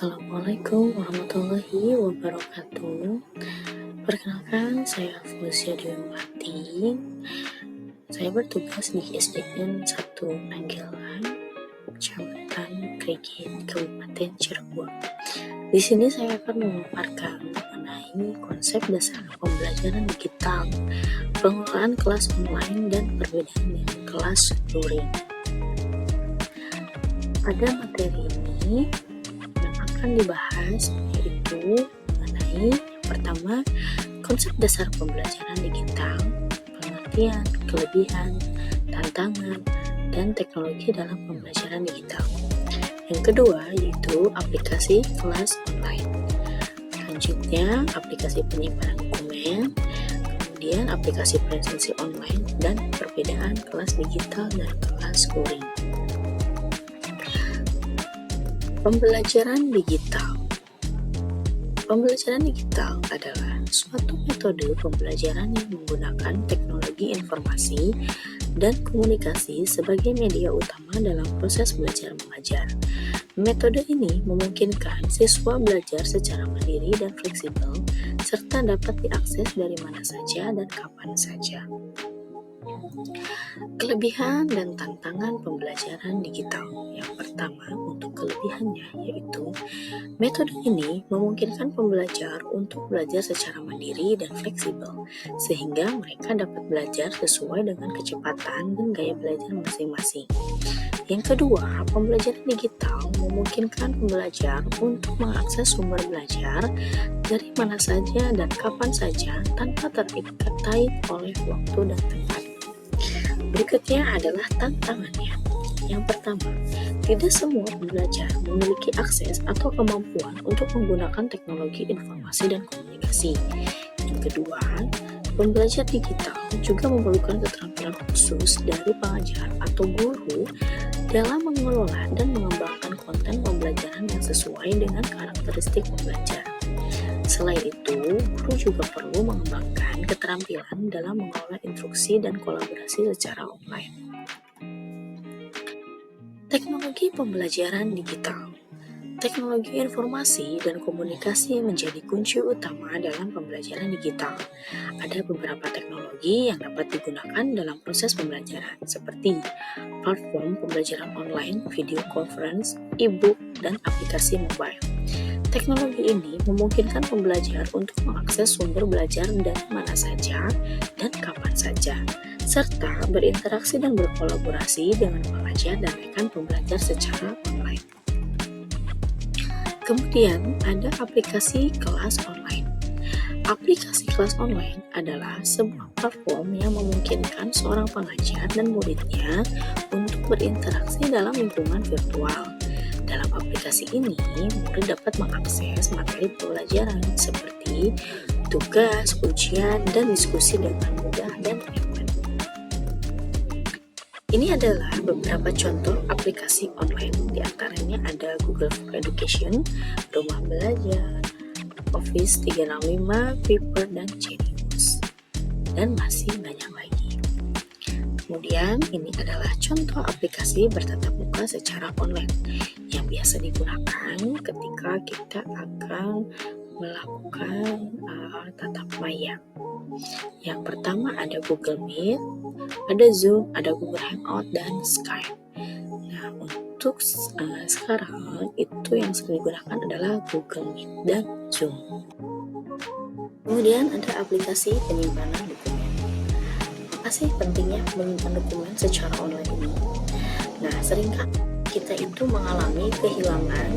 Assalamualaikum warahmatullahi wabarakatuh. Perkenalkan, saya Fauzia Dwiwati. Saya bertugas di SDN 1 Nanggelan, Kecamatan Krikit, Kabupaten Cirebon. Di sini saya akan memaparkan mengenai konsep dasar pembelajaran digital, pengelolaan kelas online, dan perbedaan dengan kelas luring. Pada materi ini akan dibahas yaitu mengenai pertama, konsep dasar pembelajaran digital, pengertian, kelebihan, tantangan, dan teknologi dalam pembelajaran digital. Yang kedua yaitu aplikasi kelas online. Selanjutnya aplikasi penyimpanan dokumen, kemudian aplikasi presensi online, dan perbedaan kelas digital dan kelas luring. Pembelajaran digital. Pembelajaran digital adalah suatu metode pembelajaran yang menggunakan teknologi informasi dan komunikasi sebagai media utama dalam proses belajar mengajar. Metode ini memungkinkan siswa belajar secara mandiri dan fleksibel, serta dapat diakses dari mana saja dan kapan saja. Kelebihan dan tantangan pembelajaran digital. Yang pertama, untuk kelebihannya yaitu metode ini memungkinkan pembelajar untuk belajar secara mandiri dan fleksibel, sehingga mereka dapat belajar sesuai dengan kecepatan dan gaya belajar masing-masing. Yang kedua, pembelajaran digital memungkinkan pembelajar untuk mengakses sumber belajar dari mana saja dan kapan saja tanpa terikat oleh waktu dan tempat. Berikutnya adalah tantangannya. Yang pertama, tidak semua pembelajar memiliki akses atau kemampuan untuk menggunakan teknologi informasi dan komunikasi. Yang kedua, pembelajar digital juga memerlukan keterampilan khusus dari pengajar atau guru dalam mengelola dan mengembangkan konten pembelajaran yang sesuai dengan karakteristik pembelajar. Selain itu, guru juga perlu mengembangkan keterampilan dalam mengelola instruksi dan kolaborasi secara online. Teknologi pembelajaran digital. Teknologi informasi dan komunikasi menjadi kunci utama dalam pembelajaran digital. Ada beberapa teknologi yang dapat digunakan dalam proses pembelajaran, seperti platform pembelajaran online, video conference, e-book, dan aplikasi mobile. Teknologi ini memungkinkan pembelajar untuk mengakses sumber belajar dari mana saja dan kapan saja, serta berinteraksi dan berkolaborasi dengan pengajar dan rekan pembelajar secara online. Kemudian ada aplikasi kelas online. Aplikasi kelas online adalah sebuah platform yang memungkinkan seorang pengajar dan muridnya untuk berinteraksi dalam lingkungan virtual. Dalam aplikasi ini, murid dapat mengakses materi pembelajaran seperti tugas, ujian, dan diskusi dengan mudah dan nyaman. Ini adalah beberapa contoh aplikasi online. Di antaranya ada Google for Education, Rumah Belajar, Office 365, Paper, dan Genius. Dan masih banyak lagi. Kemudian ini adalah contoh aplikasi bertatap muka secara online yang biasa digunakan ketika kita akan melakukan tatap maya. Yang pertama ada Google Meet, ada Zoom, ada Google Hangout, dan Skype. Nah, untuk sekarang itu yang sering digunakan adalah Google Meet dan Zoom. Kemudian ada aplikasi penyimpanan dokumen. Apa sih pentingnya menyimpan dokumen secara online ini? Nah, seringkali kita itu mengalami kehilangan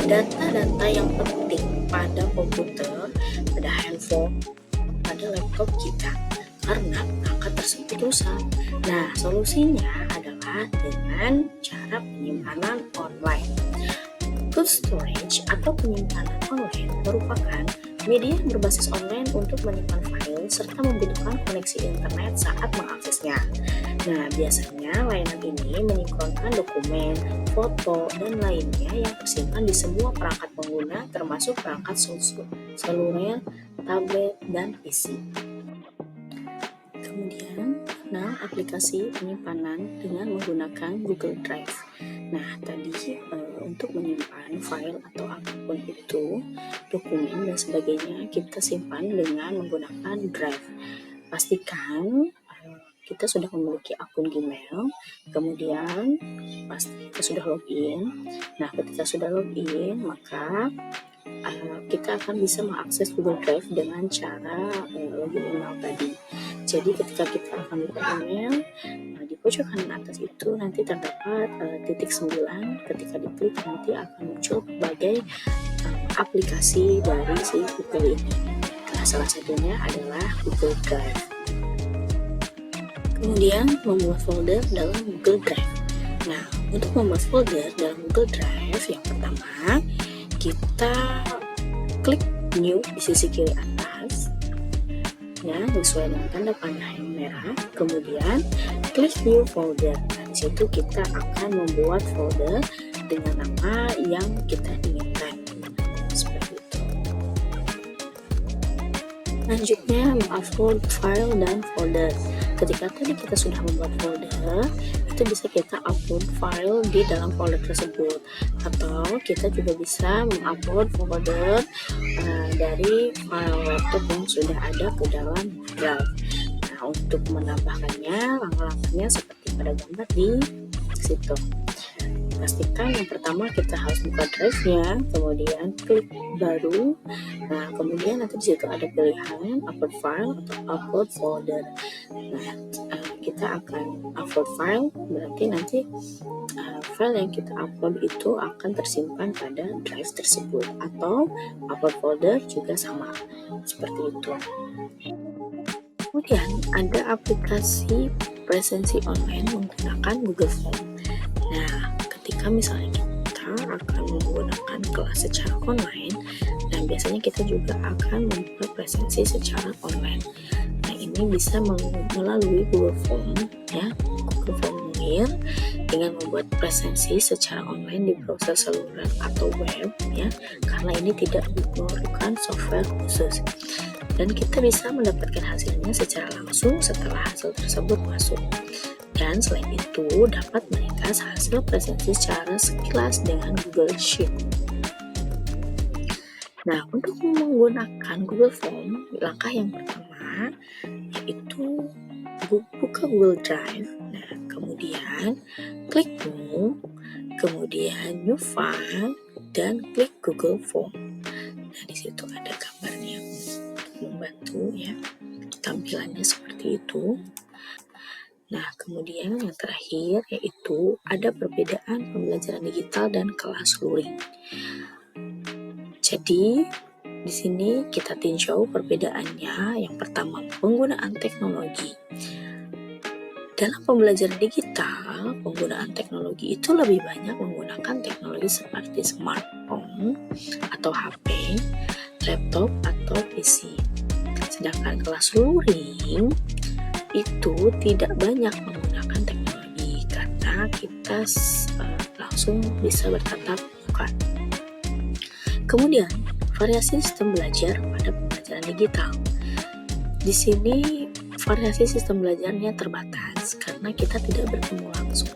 data-data yang penting pada komputer, pada handphone, pada laptop kita karena perangkat tersebut rusak. Nah, solusinya adalah dengan cara penyimpanan online. Cloud storage atau penyimpanan online merupakan media yang berbasis online untuk menyimpan file serta membutuhkan koneksi internet saat mengaksesnya. Nah, biasanya layanan ini menyimpan dokumen, foto, dan lainnya yang tersimpan di semua perangkat pengguna termasuk perangkat seluler, tablet, dan PC. Kemudian, aplikasi penyimpanan dengan menggunakan Google Drive. Nah, tadi untuk menyimpan file atau apapun itu, dokumen dan sebagainya, kita simpan dengan menggunakan Drive. Pastikan kita sudah memiliki akun Gmail, kemudian pasti kita sudah login. Nah, ketika sudah login, maka kita akan bisa mengakses Google Drive dengan cara login email tadi. Jadi ketika kita akan buka email, di pojok kanan atas itu nanti terdapat titik 9. Ketika diklik nanti akan muncul berbagai aplikasi dari si Google ini. Nah, salah satunya adalah Google Drive. Kemudian membuat folder dalam Google Drive. Nah, untuk membuat folder dalam Google Drive, yang pertama kita klik New di sisi kiri atas, ya, sesuai dengan tanda panah yang merah. Kemudian klik New Folder. Nah, di situ kita akan membuat folder dengan nama yang kita inginkan. Seperti itu. Selanjutnya, mengupload file dan folder. Ketika tadi kita sudah membuat folder, itu bisa kita upload file di dalam folder tersebut, atau kita juga bisa mengupload folder dari file laptop yang sudah ada ke dalam Drive. Nah, untuk menambahkannya, langkah-langkahnya seperti pada gambar di situ. Pastikan yang pertama kita harus buka drive-nya, kemudian klik baru. Nah, kemudian nanti di situ ada pilihan upload file atau upload folder. Nah, kita akan upload file, berarti nanti file yang kita upload itu akan tersimpan pada drive tersebut, atau upload folder juga sama, seperti itu. Kemudian ada aplikasi presensi online menggunakan Google Form. Nah, ketika misalnya kita akan menggunakan kelas secara online, dan biasanya kita juga akan membuat presensi secara online. Nah, ini bisa melalui Google Form, ya, Google Formulir, dengan membuat presensi secara online di browser seluler atau web, ya, karena ini tidak memerlukan software khusus. Dan kita bisa mendapatkan hasilnya secara langsung setelah hasil tersebut masuk. Dan selain itu, dapat meringkas hasil presensi secara sekilas dengan Google Sheet. Nah, untuk menggunakan Google Form, langkah yang pertama yaitu buka Google Drive. Nah, kemudian klik New, kemudian New File, dan klik Google Form. Nah, di situ ada gambarnya untuk membantu, ya, tampilannya seperti itu. Nah, kemudian yang terakhir yaitu ada perbedaan pembelajaran digital dan kelas luring. Jadi, di sini kita tinjau perbedaannya. Yang pertama, penggunaan teknologi. Dalam pembelajaran digital, penggunaan teknologi itu lebih banyak menggunakan teknologi seperti smartphone atau HP, laptop atau PC. Sedangkan kelas luring itu tidak banyak menggunakan teknologi karena kita langsung bisa bertatap muka. Kemudian, variasi sistem belajar pada pembelajaran digital. Di sini variasi sistem belajarnya terbatas karena kita tidak bertemu langsung,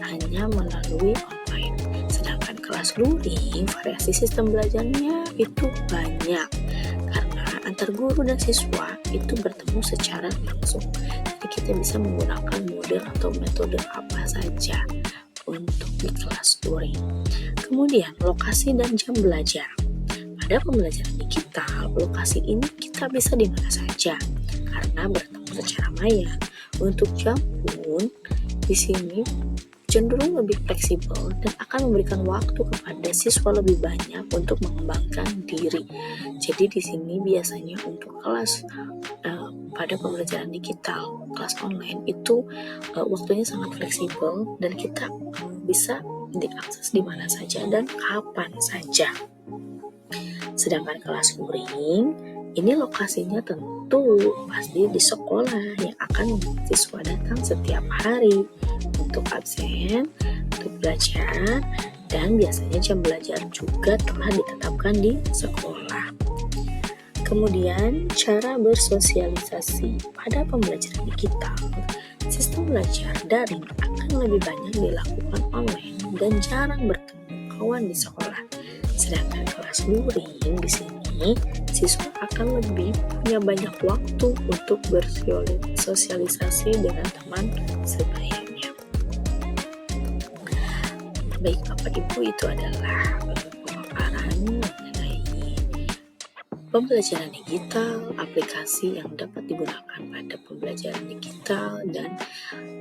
hanya melalui online. Sedangkan kelas luring, variasi sistem belajarnya itu banyak karena antar guru dan siswa itu bertemu secara langsung. Jadi kita bisa menggunakan model atau metode apa saja untuk di kelas luring. Kemudian lokasi dan jam belajar. Pada pembelajaran digital, lokasi ini kita bisa di mana saja karena bertemu secara maya. Untuk jam pun di sini cenderung lebih fleksibel dan akan memberikan waktu kepada siswa lebih banyak untuk mengembangkan diri. Jadi di sini biasanya untuk kelas pada pembelajaran digital, kelas online itu waktunya sangat fleksibel dan kita bisa diakses di mana saja dan kapan saja. Sedangkan kelas luring, ini lokasinya tentu pasti di sekolah yang akan membuat siswa datang setiap hari untuk absen, untuk belajar, dan biasanya jam belajar juga telah ditetapkan di sekolah. Kemudian, cara bersosialisasi pada pembelajaran digital, sistem belajar daring akan lebih banyak dilakukan online dan jarang bertemu kawan di sekolah. Sedangkan kelas luring di sini, siswa akan lebih punya banyak waktu untuk bersosialisasi dengan teman sebayanya. Baik Bapak Ibu, itu adalah pemaparan mengenai pembelajaran digital, aplikasi yang dapat digunakan pada pembelajaran digital, dan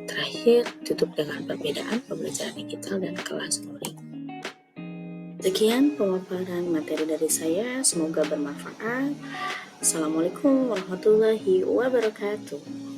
terakhir tutup dengan perbedaan pembelajaran digital dan kelas luring. Sekian pemaparan materi dari saya, semoga bermanfaat. Assalamualaikum warahmatullahi wabarakatuh.